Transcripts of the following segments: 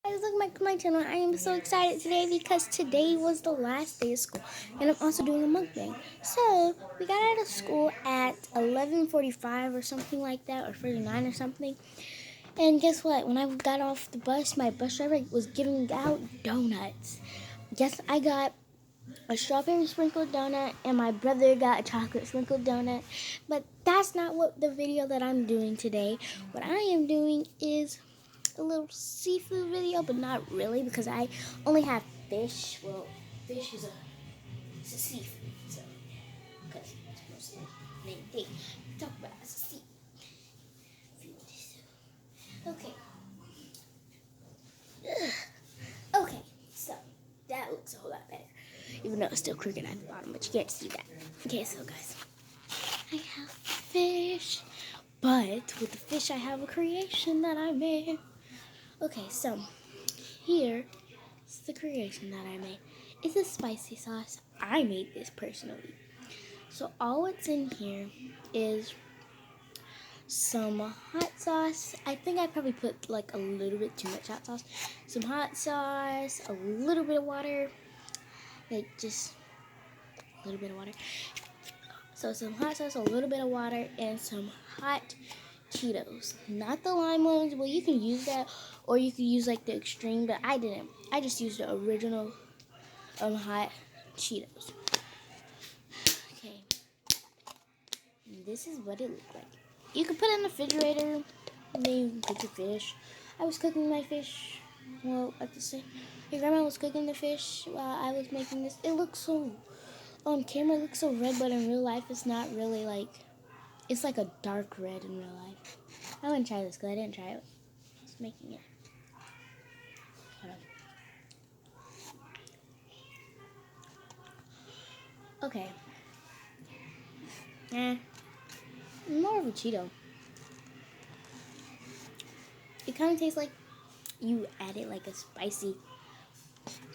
Guys, welcome back to my channel. I am so excited today because today was the last day of school and I'm also doing a mukbang. So we got out of school at 11:45 or something like that, or 49 or something. And guess what? When I got off the bus, my bus driver was giving out donuts. Yes, I got a strawberry sprinkled donut and my brother got a chocolate sprinkled donut. But that's not what the video that I'm doing today. What I am doing is a little seafood video, but not really because I only have fish. Well, fish is it's a seafood, so because it's mostly the main thing. Talk about as a seafood. Okay. Okay, so that looks a whole lot better. Even though it's still crooked at the bottom, but you can't see that. Okay, so guys, I have fish, but with the fish I have a creation that I made. Okay, so here is the creation that I made. It's a spicy sauce. I made this personally. So all what's in here is some hot sauce. I think I probably put like a little bit too much hot sauce. Some hot sauce, a little bit of water, like just a little bit of water. So some hot sauce, a little bit of water, and some hot Cheetos. Not the lime ones. Well, you can use that, or you can use like the extreme, but I didn't. I just used the original hot Cheetos. Okay, and this is what it looked like. You can put it in the refrigerator, and then you can cook your fish. I was cooking my fish. Well, I have to say, your grandma was cooking the fish while I was making this. It looks so on camera. It looks so red, but in real life, it's not really like. It's like a dark red in real life. I want to try this because I didn't try it. Just making it. Hold on. Okay. More of a Cheeto. It kind of tastes like you added like a spicy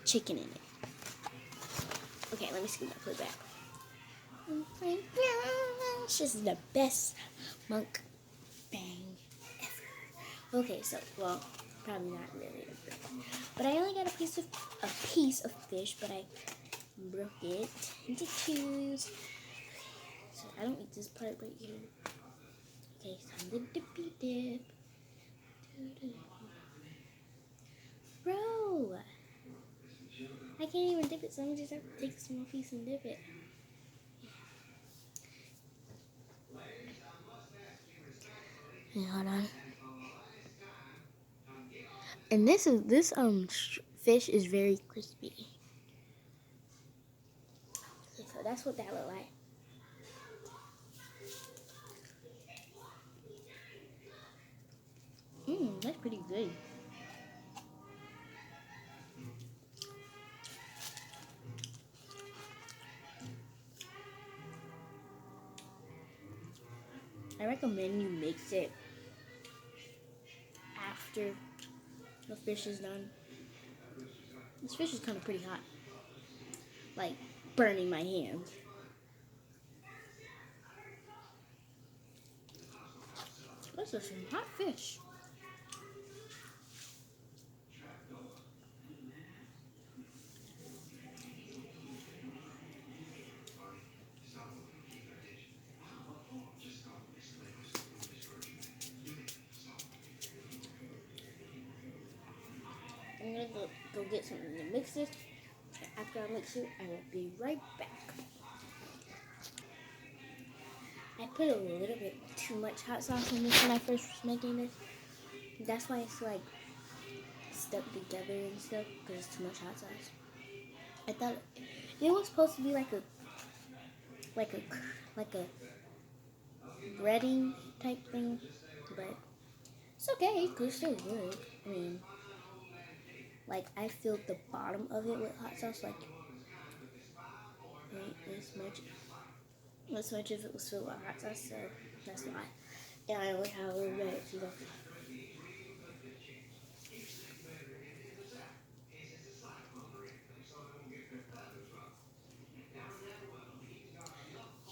chicken in it. Okay, let me scoop my food back. This is the best mukbang ever. Okay, so well, probably not really, but I only got a piece of fish, but I broke it into twos. So I don't eat this part right here. Okay, so the dippy dip. Bro, I can't even dip it, so I'm just have to take a small piece and dip it. Yeah, hold on. And this fish is very crispy. Okay, so that's what that looked like. That's pretty good. I recommend you mix it after the fish is done. This fish is kind of pretty hot, like burning my hand. This is some hot fish. I'm gonna go get something to mix this. After I mix it, I will be right back. I put a little bit too much hot sauce in this when I first was making this. That's why it's like stuck together and stuff, because it's too much hot sauce. I thought it was supposed to be like a breading type thing, but it's okay because it's still good. I mean, like I filled the bottom of it with hot sauce, like this much of it was filled with hot sauce, so that's why. And I only have a little bit, so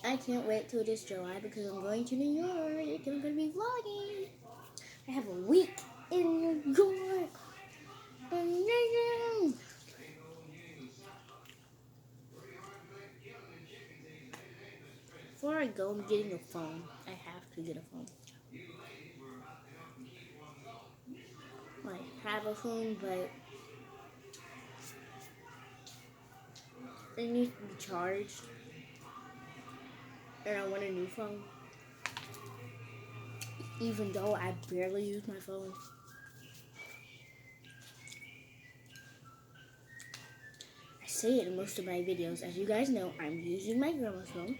I can't wait till this July because I'm going to New York and I'm going to be vlogging. I have a week in New York. I go, I'm getting a phone. I have to get a phone. I have a phone, but it needs to be charged. And I want a new phone. Even though I barely use my phone. I say it in most of my videos. As you guys know, I'm using my grandma's phone.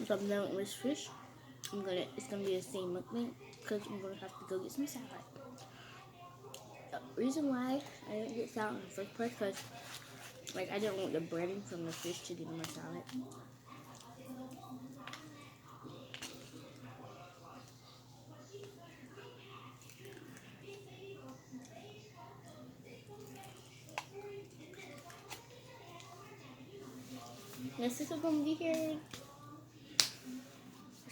If I'm done with this fish, it's gonna be the same mukbang because I'm gonna have to go get some salad. The reason why I didn't get salad in the first place because I didn't want the breading from the fish to get in my salad. My sister's gonna be here.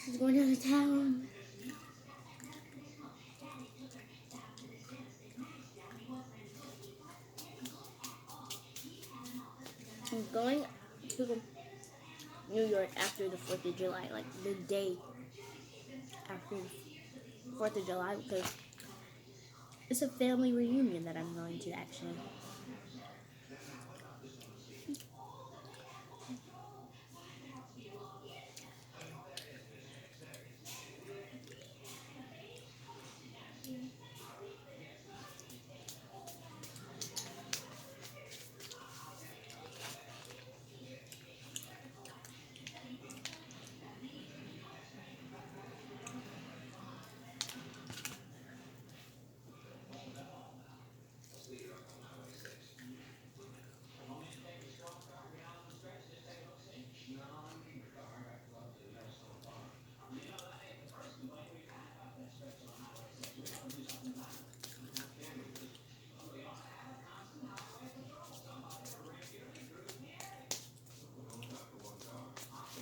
She's going out of town. I'm going to New York after the 4th of July, like the day after the 4th of July, because it's a family reunion that I'm going to actually.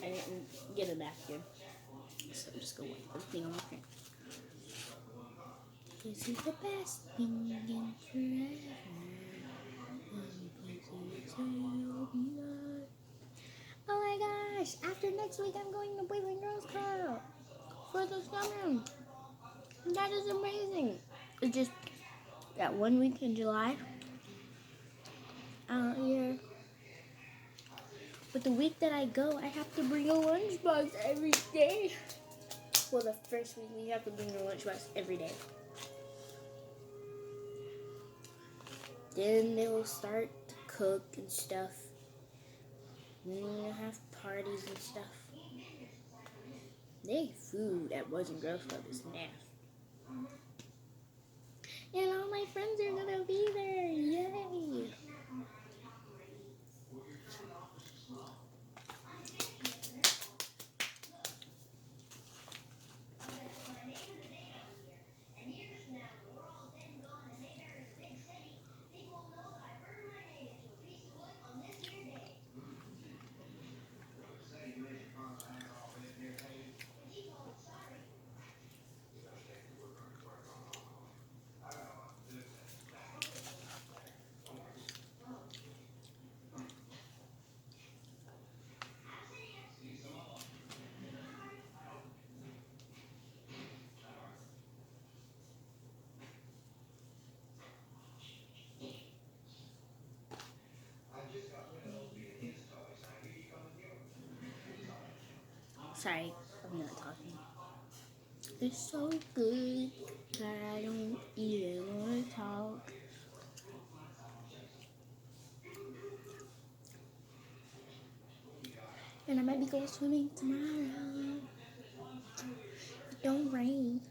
I didn't get a napkin, so I'm just going to wipe everything on my hand. This is the best thing in forever. Oh my gosh! After next week, I'm going to Boys and Girls Club for the summer. That is amazing. It's just that 1 week in July. Yeah. But the week that I go, I have to bring a lunchbox every day. Well, the first week we have to bring a lunchbox every day. Then they will start to cook and stuff. Then we'll have parties and stuff. They food at Boys and Girls Club is nasty. And all my friends are gonna be there. Yay! Sorry, I'm not talking. It's so good that I don't even want to talk. And I might be going swimming tomorrow. Don't rain.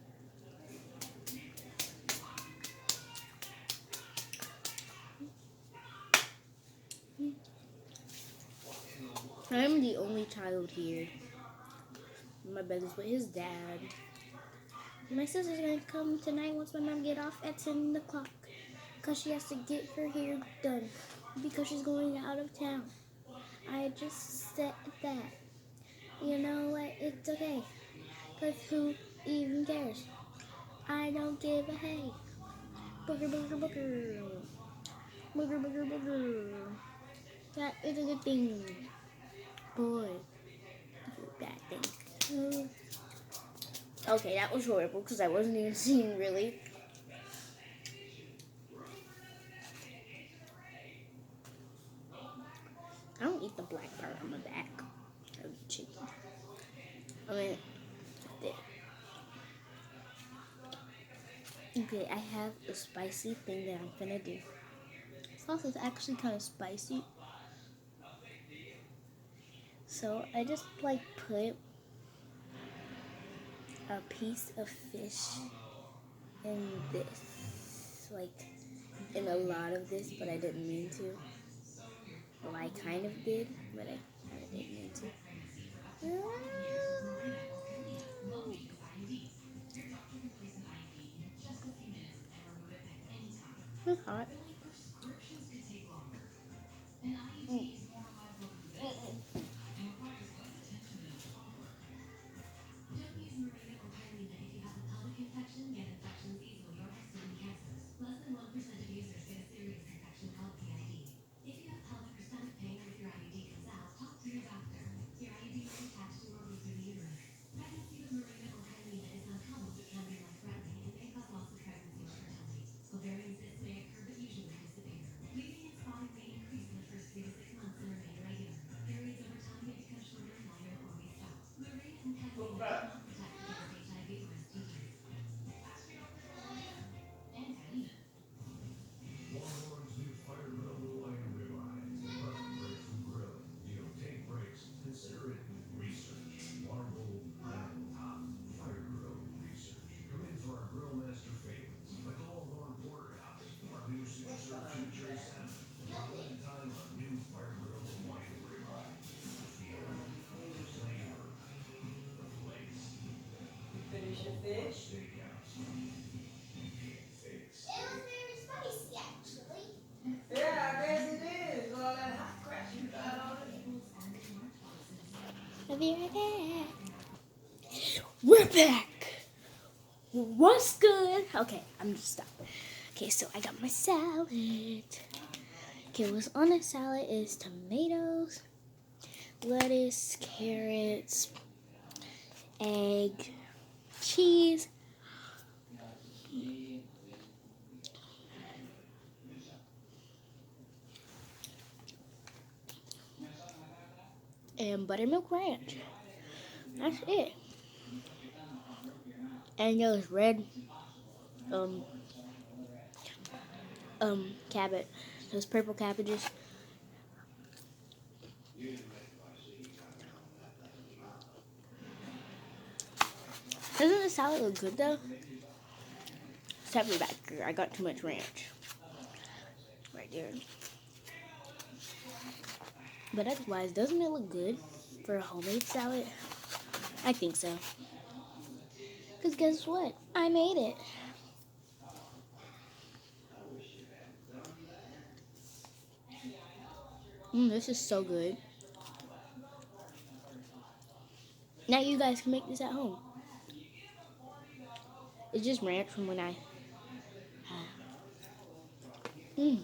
I'm the only child here. My brother's with his dad. My sister's gonna come tonight once my mom get off at 10 o'clock. because she has to get her hair done because she's going out of town. I just said that. You know what? It's okay. Because who even cares? I don't give a hey. Booger, booger, booger. Booger, booger, booger. That is a good thing. Boy, bad thing. Okay, that was horrible because I wasn't even seeing really. I don't eat the black part on the back of the chicken. I mean, okay, I have a spicy thing that I'm gonna do. Sauce is actually kind of spicy. So I just like put a piece of fish in this. Like in a lot of this, but I didn't mean to. Well, I kind of did, but I kind of didn't mean to. It's hot. Finish your fish? It was very spicy, actually. Yeah, I guess it is. With all that hot crap you got on it. I'll be right back. We're back. What's good? Okay, I'm just stop. Okay, so I got my salad. Okay, what's on the salad is tomatoes, lettuce, carrots, egg, cheese, and buttermilk ranch. That's it. And those red um cabbage, those purple cabbages. Doesn't the salad look good though? Except for back here, I got too much ranch right there. But otherwise, doesn't it look good for a homemade salad? I think so. Because guess what? I made it. This is so good. Now you guys can make this at home. It's just ranch from when I... Mm.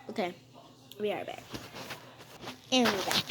Okay, we are back. And we're back.